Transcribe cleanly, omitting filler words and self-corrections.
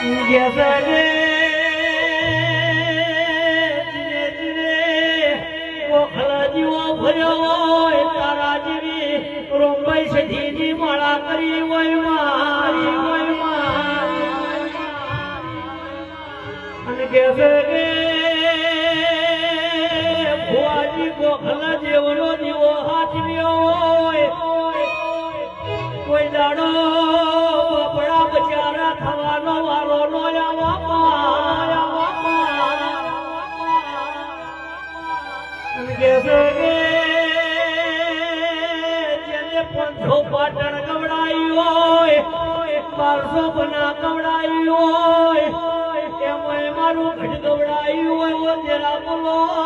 જસરે કોખલા જીવો ભર્યો હોય તારા જેવી રોંબાઈ સધીની માળા કરી હોય મારી હોય અને જસરે ભુવાજી કોખલા જેવનો જીવો હાથવ્યો હોય કોઈ દાડો બપડા બચારા થવાનો વારો નો જેને 500 પાટણ કવડાયું હોય 1200 બના કવડાયું હોય એમાં મારું ઘટ કવડાયું હોય જરા બોલો